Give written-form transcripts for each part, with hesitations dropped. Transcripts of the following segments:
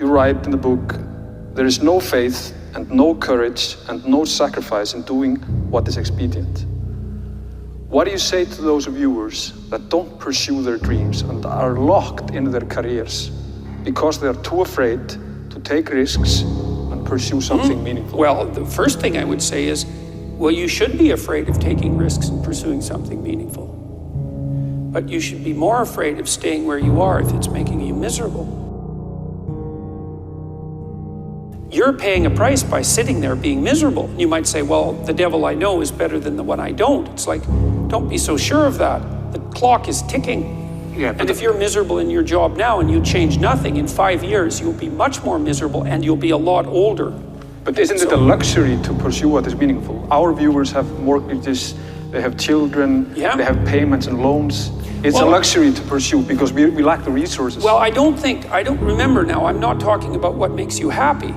You write in the book, there is no faith and no courage and no sacrifice in doing what is expedient. What do you say to those viewers that don't pursue their dreams and are locked in their careers because they are too afraid to take risks and pursue something meaningful? Well, the first thing I would say is, well, you should be afraid of taking risks and pursuing something meaningful. But you should be more afraid of staying where you are if it's making you miserable. You're paying a price by sitting there being miserable. You might say, well, the devil I know is better than the one I don't. It's like, don't be so sure of that. The clock is ticking. Yeah, and if you're miserable in your job now and you change nothing, in 5 years, you'll be much more miserable and you'll be a lot older. But isn't it a luxury to pursue what is meaningful? Our viewers have mortgages, they have children, they have payments and loans. It's a luxury to pursue because we lack the resources. Well, I don't remember now, I'm not talking about what makes you happy.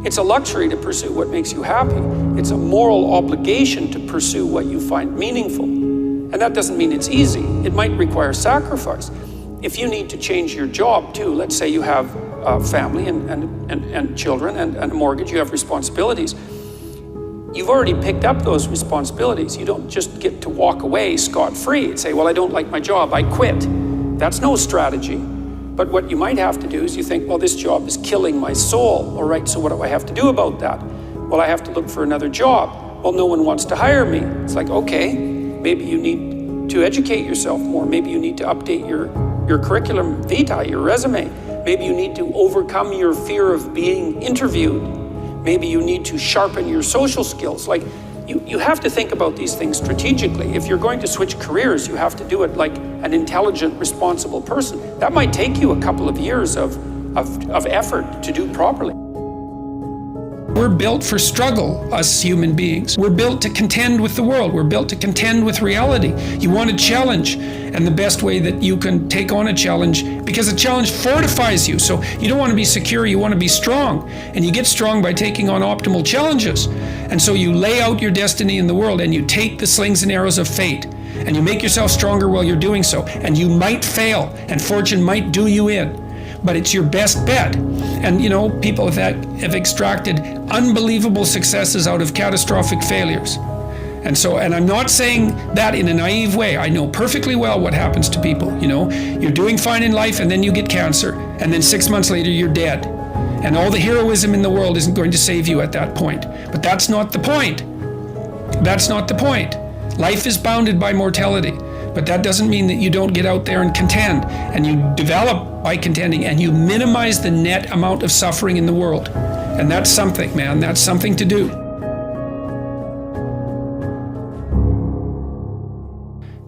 It's a luxury to pursue what makes you happy. It's a moral obligation to pursue what you find meaningful. And that doesn't mean it's easy. It might require sacrifice. If you need to change your job too, let's say you have a family and children and a mortgage, you have responsibilities. You've already picked up those responsibilities. You don't just get to walk away scot-free and say, well, I don't like my job, I quit. That's no strategy. But what you might have to do is you think, well, this job is killing my soul. All right, so what do I have to do about that? Well, I have to look for another job. Well, no one wants to hire me. It's like, okay, maybe you need to educate yourself more. Maybe you need to update your curriculum vitae, your resume. Maybe you need to overcome your fear of being interviewed. Maybe you need to sharpen your social skills. Like, you have to think about these things strategically. If you're going to switch careers, you have to do it like an intelligent, responsible person. That might take you a couple of years of effort to do properly. We're built for struggle, us human beings. We're built to contend with the world. We're built to contend with reality. You want a challenge, and the best way that you can take on a challenge, because a challenge fortifies you. So you don't want to be secure, you want to be strong. And you get strong by taking on optimal challenges. And so you lay out your destiny in the world, and you take the slings and arrows of fate, and you make yourself stronger while you're doing so. And you might fail, and fortune might do you in. But it's your best bet. And you know, people have extracted unbelievable successes out of catastrophic failures. And I'm not saying that in a naive way. I know perfectly well what happens to people. You know, you're doing fine in life and then you get cancer, and then 6 months later you're dead. And all the heroism in the world isn't going to save you at that point. But that's not the point. That's not the point. Life is bounded by mortality. But that doesn't mean that you don't get out there and contend, and you develop by contending, and you minimize the net amount of suffering in the world. And that's something, man, that's something to do.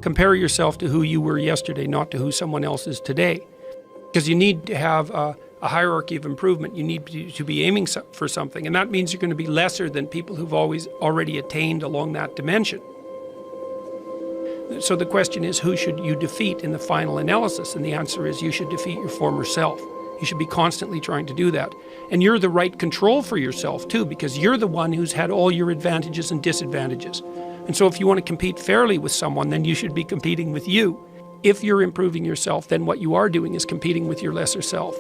Compare yourself to who you were yesterday, not to who someone else is today. Because you need to have a hierarchy of improvement. You need to be aiming for something, and that means you're going to be lesser than people who've already attained along that dimension. So the question is, who should you defeat in the final analysis? And the answer is, you should defeat your former self. You should be constantly trying to do that. And you're the right control for yourself too, because you're the one who's had all your advantages and disadvantages. And so if you want to compete fairly with someone, then you should be competing with you. If you're improving yourself, then what you are doing is competing with your lesser self.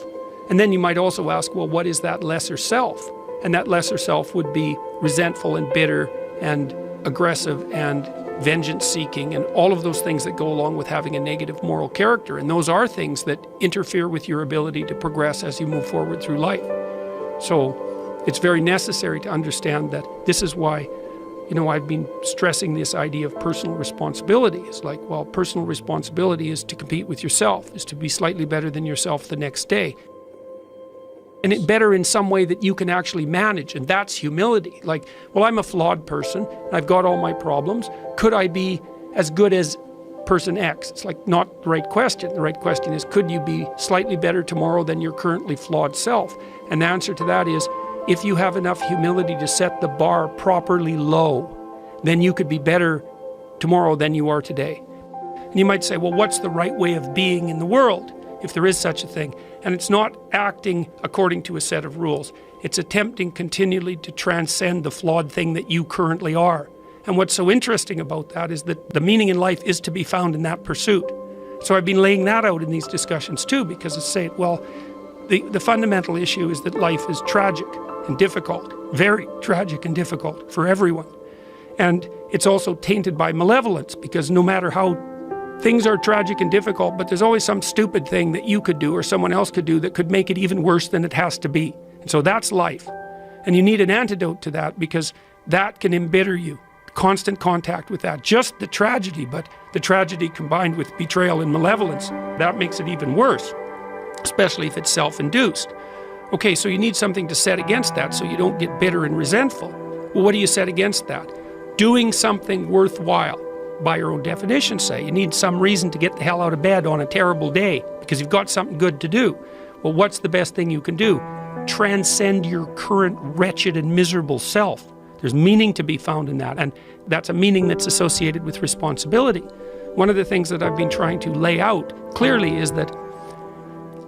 And then you might also ask, well, what is that lesser self? And that lesser self would be resentful and bitter and aggressive and vengeance-seeking, and all of those things that go along with having a negative moral character. And those are things that interfere with your ability to progress as you move forward through life. So it's very necessary to understand that this is why, you know, I've been stressing this idea of personal responsibility. It's like, well, personal responsibility is to compete with yourself, is to be slightly better than yourself the next day. And it better in some way that you can actually manage, and that's humility. Like, well, I'm a flawed person, I've got all my problems. Could I be as good as person X? It's like not the right question. The right question is, could you be slightly better tomorrow than your currently flawed self? And the answer to that is, if you have enough humility to set the bar properly low, then you could be better tomorrow than you are today. And you might say, well, what's the right way of being in the world, if there is such a thing? And it's not acting according to a set of rules. It's attempting continually to transcend the flawed thing that you currently are. And what's so interesting about that is that the meaning in life is to be found in that pursuit. So I've been laying that out in these discussions too, because it's saying, well, The fundamental issue is that life is tragic and difficult, very tragic and difficult for everyone. And it's also tainted by malevolence, because no matter how things are tragic and difficult, but there's always some stupid thing that you could do or someone else could do that could make it even worse than it has to be. And so that's life. And you need an antidote to that, because that can embitter you. Constant contact with that, just the tragedy, but the tragedy combined with betrayal and malevolence, that makes it even worse, especially if it's self-induced. Okay, so you need something to set against that so you don't get bitter and resentful. Well, what do you set against that? Doing something worthwhile. By your own definition, say. You need some reason to get the hell out of bed on a terrible day because you've got something good to do. Well, what's the best thing you can do? Transcend your current wretched and miserable self. There's meaning to be found in that, and that's a meaning that's associated with responsibility. One of the things that I've been trying to lay out clearly is that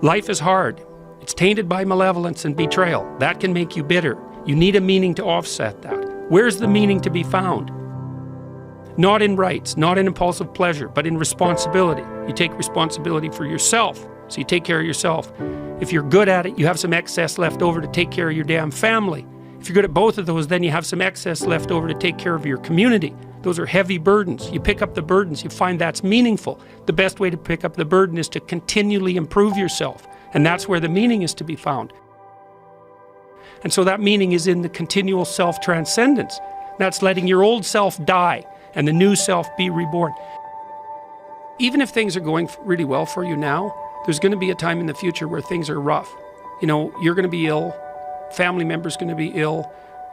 life is hard. It's tainted by malevolence and betrayal. That can make you bitter. You need a meaning to offset that. Where's the meaning to be found? Not in rights, not in impulsive pleasure, but in responsibility. You take responsibility for yourself, so you take care of yourself. If you're good at it, you have some excess left over to take care of your damn family. If you're good at both of those, then you have some excess left over to take care of your community. Those are heavy burdens. You pick up the burdens, you find that's meaningful. The best way to pick up the burden is to continually improve yourself, and that's where the meaning is to be found. And so that meaning is in the continual self-transcendence. That's letting your old self die and the new self be reborn. Even if things are going really well for you now, there's going to be a time in the future where things are rough. You know, you're going to be ill, family member's going to be ill,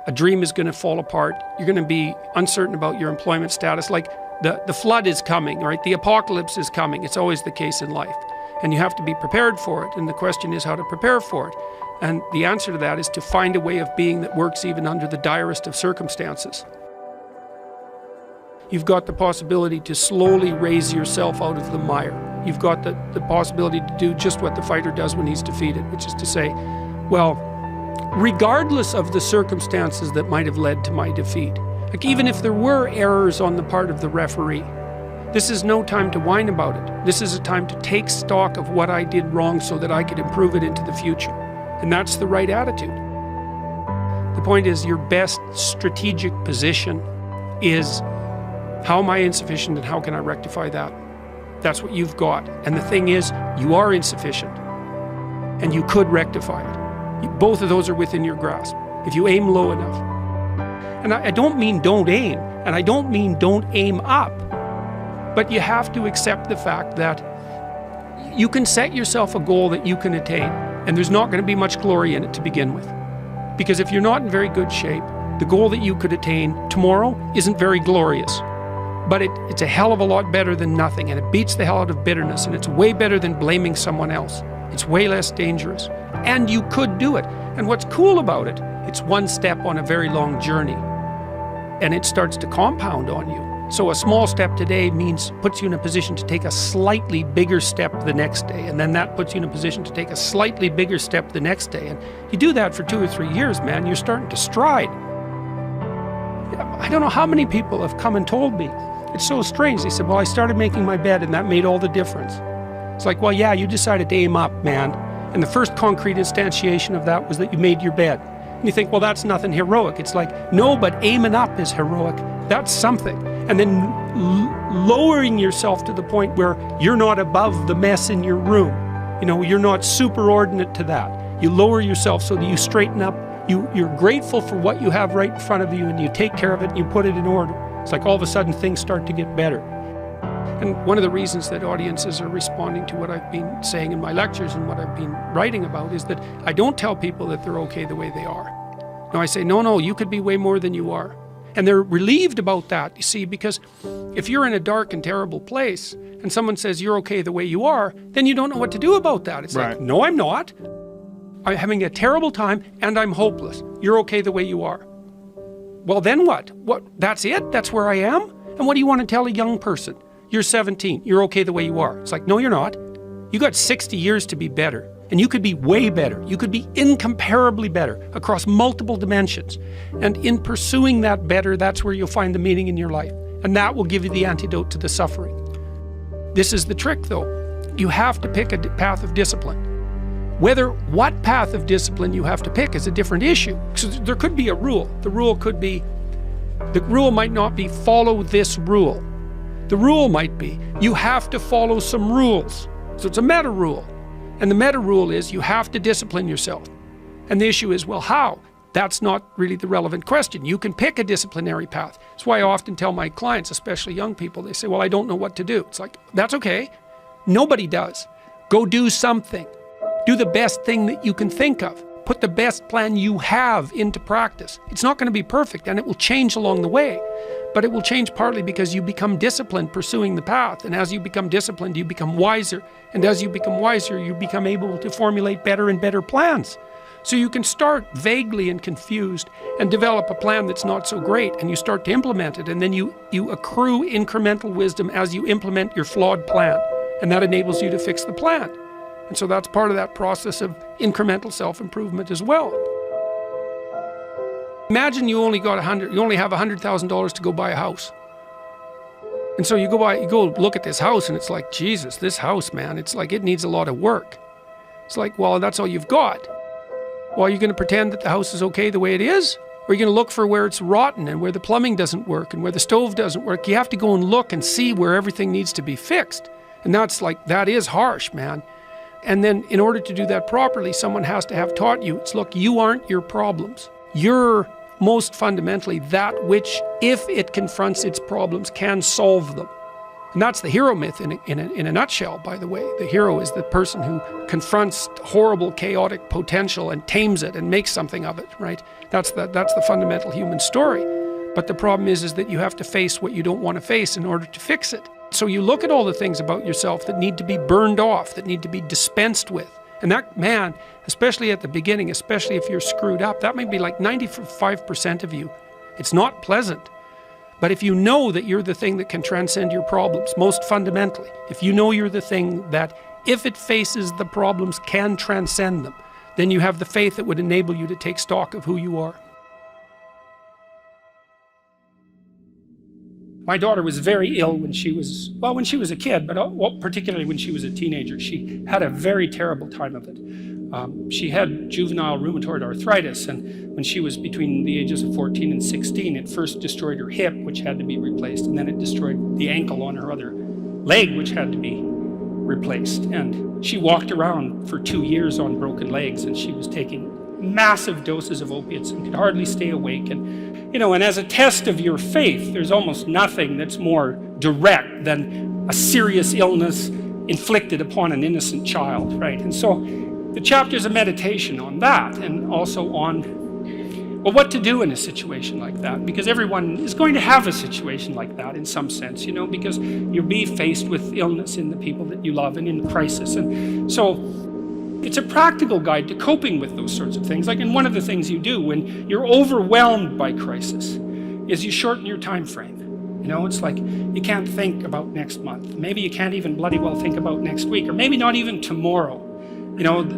a dream is going to fall apart, you're going to be uncertain about your employment status. Like the flood is coming, right? The apocalypse is coming. It's always the case in life. And you have to be prepared for it. And the question is how to prepare for it. And the answer to that is to find a way of being that works even under the direst of circumstances. You've got the possibility to slowly raise yourself out of the mire. You've got the possibility to do just what the fighter does when he's defeated, which is to say, well, regardless of the circumstances that might have led to my defeat, like even if there were errors on the part of the referee, this is no time to whine about it. This is a time to take stock of what I did wrong so that I could improve it into the future. And that's the right attitude. The point is, your best strategic position is, how am I insufficient and how can I rectify that? That's what you've got. And the thing is, you are insufficient and you could rectify it. Both of those are within your grasp if you aim low enough. And I don't mean don't aim, and I don't mean don't aim up, but you have to accept the fact that you can set yourself a goal that you can attain, and there's not going to be much glory in it to begin with. Because if you're not in very good shape, the goal that you could attain tomorrow isn't very glorious. But it's a hell of a lot better than nothing, and it beats the hell out of bitterness, and it's way better than blaming someone else. It's way less dangerous. And you could do it. And what's cool about it, it's one step on a very long journey. And it starts to compound on you. So a small step today puts you in a position to take a slightly bigger step the next day, and then that puts you in a position to take a slightly bigger step the next day. And you do that for 2 or 3 years, man, you're starting to stride. I don't know how many people have come and told me, it's so strange. They said, well, I started making my bed and that made all the difference. It's like, well, yeah, you decided to aim up, man. And the first concrete instantiation of that was that you made your bed. And you think, well, that's nothing heroic. It's like, no, but aiming up is heroic. That's something. And then lowering yourself to the point where you're not above the mess in your room. You know, you're not superordinate to that. You lower yourself so that you straighten up. You're grateful for what you have right in front of you, and you take care of it and you put it in order. It's like all of a sudden things start to get better. And one of the reasons that audiences are responding to what I've been saying in my lectures and what I've been writing about is that I don't tell people that they're okay the way they are. No, I say, no, you could be way more than you are. And they're relieved about that, you see, because if you're in a dark and terrible place and someone says you're okay the way you are, then you don't know what to do about that. It's right. Like, no, I'm not. I'm having a terrible time and I'm hopeless. You're okay the way you are. Well, then what? That's it? That's where I am? And what do you want to tell a young person? You're 17. You're okay the way you are. It's like, no, you're not. You got 60 years to be better. And you could be way better. You could be incomparably better across multiple dimensions. And in pursuing that better, that's where you'll find the meaning in your life. And that will give you the antidote to the suffering. This is the trick, though. You have to pick a path of discipline. What path of discipline you have to pick is a different issue. So there could be a rule. The rule might not be follow this rule. The rule might be you have to follow some rules. So it's a meta rule. And the meta rule is you have to discipline yourself. And the issue is, well, how? That's not really the relevant question. You can pick a disciplinary path. That's why I often tell my clients, especially young people, they say, well, I don't know what to do. It's like, that's okay. Nobody does. Go do something. Do the best thing that you can think of. Put the best plan you have into practice. It's not going to be perfect, and it will change along the way. But it will change partly because you become disciplined pursuing the path. And as you become disciplined, you become wiser. And as you become wiser, you become able to formulate better and better plans. So you can start vaguely and confused and develop a plan that's not so great, and you start to implement it, and then you accrue incremental wisdom as you implement your flawed plan, and that enables you to fix the plan. And so that's part of that process of incremental self-improvement as well. Imagine you only have $100,000 to go buy a house. And so you go look at this house, and it's like, Jesus, this house, man, it's like it needs a lot of work. It's like, well, that's all you've got. Well, are you going to pretend that the house is okay the way it is? Or are you going to look for where it's rotten and where the plumbing doesn't work and where the stove doesn't work? You have to go and look and see where everything needs to be fixed. And that is harsh, man. And then in order to do that properly, someone has to have taught you, look, you aren't your problems. You're most fundamentally that which, if it confronts its problems, can solve them. And that's the hero myth in a nutshell, by the way. The hero is the person who confronts horrible, chaotic potential and tames it and makes something of it, right? That's the fundamental human story. But the problem is that you have to face what you don't want to face in order to fix it. So you look at all the things about yourself that need to be burned off, that need to be dispensed with. And that, man, especially at the beginning, especially if you're screwed up, that might be like 95% of you. It's not pleasant. But if you know that you're the thing that can transcend your problems, most fundamentally, if you know you're the thing that, if it faces the problems, can transcend them, then you have the faith that would enable you to take stock of who you are. My daughter was very ill when she was a kid, but particularly when she was a teenager. She had a very terrible time of it. She had juvenile rheumatoid arthritis, and when she was between the ages of 14 and 16, it first destroyed her hip, which had to be replaced, and then it destroyed the ankle on her other leg, which had to be replaced. And she walked around for 2 years on broken legs, and she was taking massive doses of opiates and could hardly stay awake. And as a test of your faith, there's almost nothing that's more direct than a serious illness inflicted upon an innocent child, right? And so the chapter's a meditation on that, and also on, well, what to do in a situation like that, because everyone is going to have a situation like that in some sense, because you'll be faced with illness in the people that you love and in crisis. And so it's a practical guide to coping with those sorts of things. And one of the things you do when you're overwhelmed by crisis is you shorten your time frame. It's like you can't think about next month. Maybe you can't even bloody well think about next week, or maybe not even tomorrow.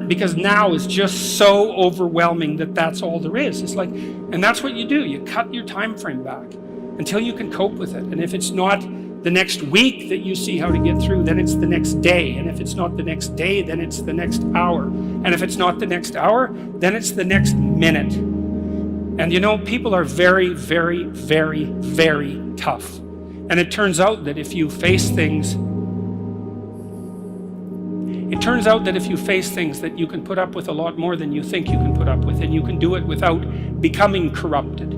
Because now is just so overwhelming that that's all there is. It's like, and that's what you do. You cut your time frame back until you can cope with it. And if it's not the next week that you see how to get through, then it's the next day. And if it's not the next day, then it's the next hour. And if it's not the next hour, then it's the next minute. And people are very, very, very, very tough. And it turns out that if you face things that you can put up with a lot more than you think you can put up with, and you can do it without becoming corrupted.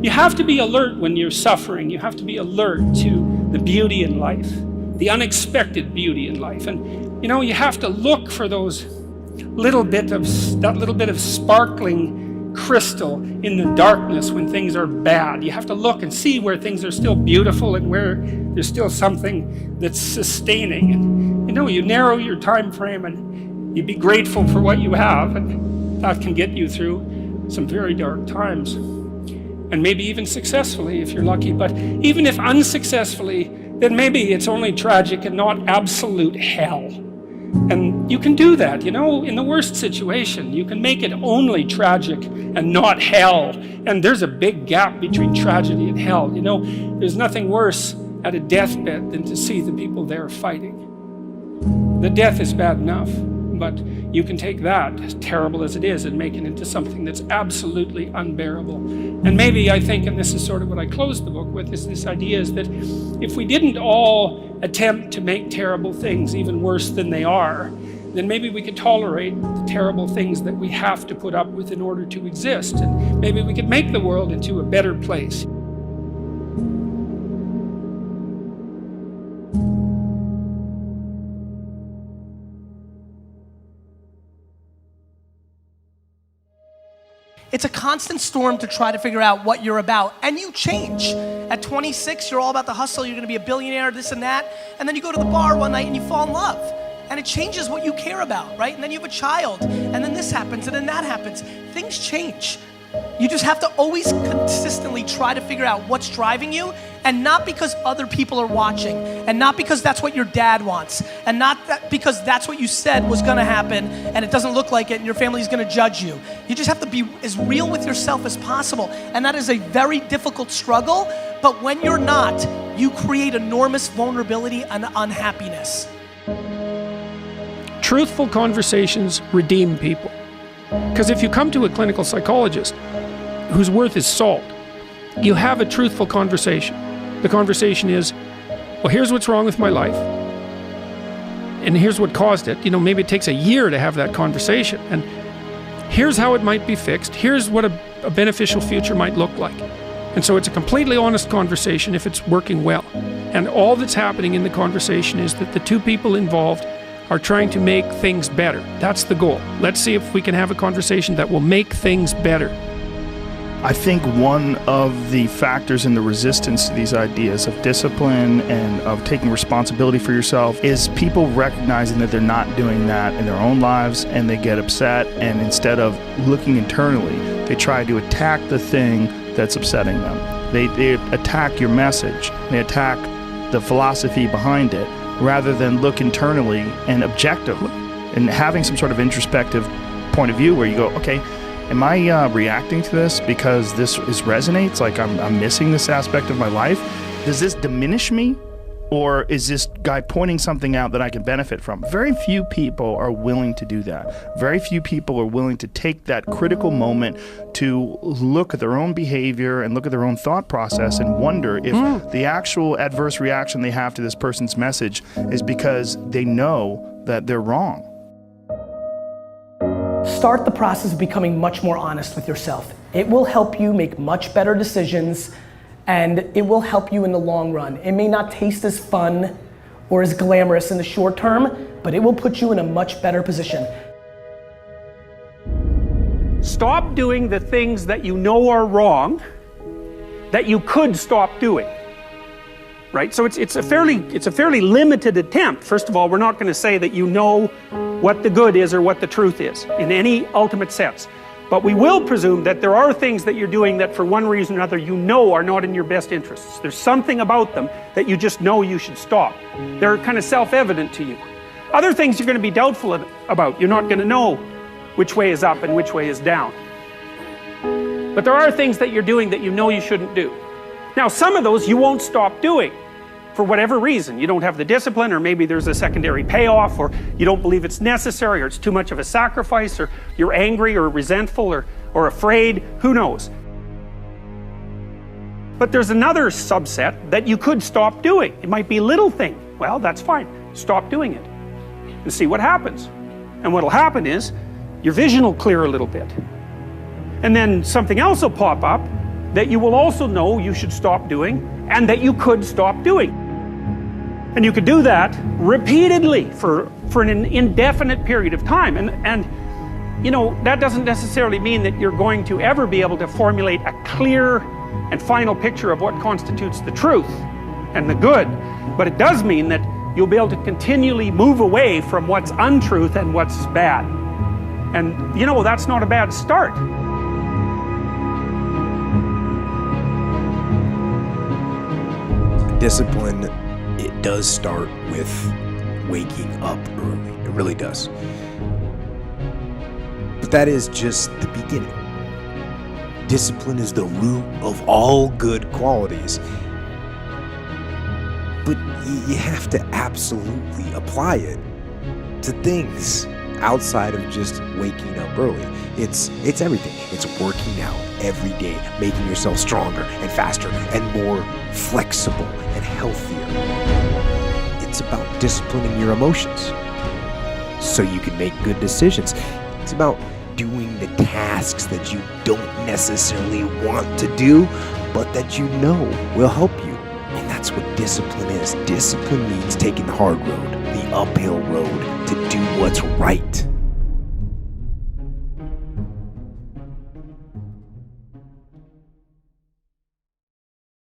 You have to be alert when you're suffering. You have to be alert to the beauty in life, the unexpected beauty in life. And you have to look for that little bit of sparkling crystal in the darkness when things are bad. You have to look and see where things are still beautiful and where there's still something that's sustaining. And you narrow your time frame, and you be grateful for what you have, and that can get you through some very dark times. And maybe even successfully if you're lucky. But even if unsuccessfully, then maybe it's only tragic and not absolute hell. And you can do that, in the worst situation. You can make it only tragic and not hell. And there's a big gap between tragedy and hell. There's nothing worse at a deathbed than to see the people there fighting. The death is bad enough. but you can take that, as terrible as it is, and make it into something that's absolutely unbearable. And maybe I think, and this is sort of what I closed the book with, is this idea is that if we didn't all attempt to make terrible things even worse than they are, then maybe we could tolerate the terrible things that we have to put up with in order to exist, and maybe we could make the world into a better place. It's a constant storm to try to figure out what you're about, and you change. At 26, you're all about the hustle, you're gonna be a billionaire, this and that, and then you go to the bar one night and you fall in love, and it changes what you care about, right? And then you have a child, and then this happens, and then that happens. Things change. You just have to always consistently try to figure out what's driving you, and not because other people are watching, and not because that's what your dad wants, and not because that's what you said was gonna happen, and it doesn't look like it, and your family's gonna judge you. You just have to be as real with yourself as possible, and that is a very difficult struggle, but when you're not, you create enormous vulnerability and unhappiness. Truthful conversations redeem people. Because if you come to a clinical psychologist whose worth is salt, you have a truthful conversation. The conversation is, well, here's what's wrong with my life, and here's what caused it. You know, maybe it takes a year to have that conversation, and here's how it might be fixed. Here's what a beneficial future might look like. And so it's a completely honest conversation if it's working well. And all that's happening in the conversation is that the two people involved are trying to make things better. That's the goal. Let's see if we can have a conversation that will make things better. I think one of the factors in the resistance to these ideas of discipline and of taking responsibility for yourself is people recognizing that they're not doing that in their own lives, and they get upset, and instead of looking internally, they try to attack the thing that's upsetting them. They attack your message, they attack the philosophy behind it, rather than look internally and objectively and having some sort of introspective point of view where you go, okay, am I reacting to this because this resonates? Like I'm missing this aspect of my life? Does this diminish me? Or is this guy pointing something out that I can benefit from? Very few people are willing to do that. Very few people are willing to take that critical moment to look at their own behavior and look at their own thought process and wonder if the actual adverse reaction they have to this person's message is because they know that they're wrong. Start the process of becoming much more honest with yourself. It will help you make much better decisions, and it will help you in the long run. It may not taste as fun or as glamorous in the short term, but it will put you in a much better position. Stop doing the things that you know are wrong that you could stop doing. Right? So it's a fairly limited attempt. First of all, we're not going to say that you know what the good is or what the truth is in any ultimate sense. But we will presume that there are things that you're doing that for one reason or another you know are not in your best interests. There's something about them that you just know you should stop. They're kind of self-evident to you. Other things you're going to be doubtful about. You're not going to know which way is up and which way is down. But there are things that you're doing that you know you shouldn't do. Now, some of those you won't stop doing for whatever reason. You don't have the discipline, or maybe there's a secondary payoff, or you don't believe it's necessary, or it's too much of a sacrifice, or you're angry or resentful or afraid, who knows. But there's another subset that you could stop doing. It might be a little thing. Well, that's fine. Stop doing it and see what happens. And what'll happen is your vision will clear a little bit. And then something else will pop up that you will also know you should stop doing and that you could stop doing. And you could do that repeatedly for an indefinite period of time. And you know, that doesn't necessarily mean that you're going to ever be able to formulate a clear and final picture of what constitutes the truth and the good. But it does mean that you'll be able to continually move away from what's untruth and what's bad. And you know, that's not a bad start. Discipline, it does start with waking up early. It really does. But that is just the beginning. Discipline is the root of all good qualities. But you have to absolutely apply it to things outside of just waking up early. It's everything. It's working out every day, making yourself stronger and faster and more flexible and healthier. It's about disciplining your emotions so you can make good decisions. It's about doing the tasks that you don't necessarily want to do, but that you know will help you. And that's what discipline is. Discipline means taking the hard road, the uphill road, to do what's right.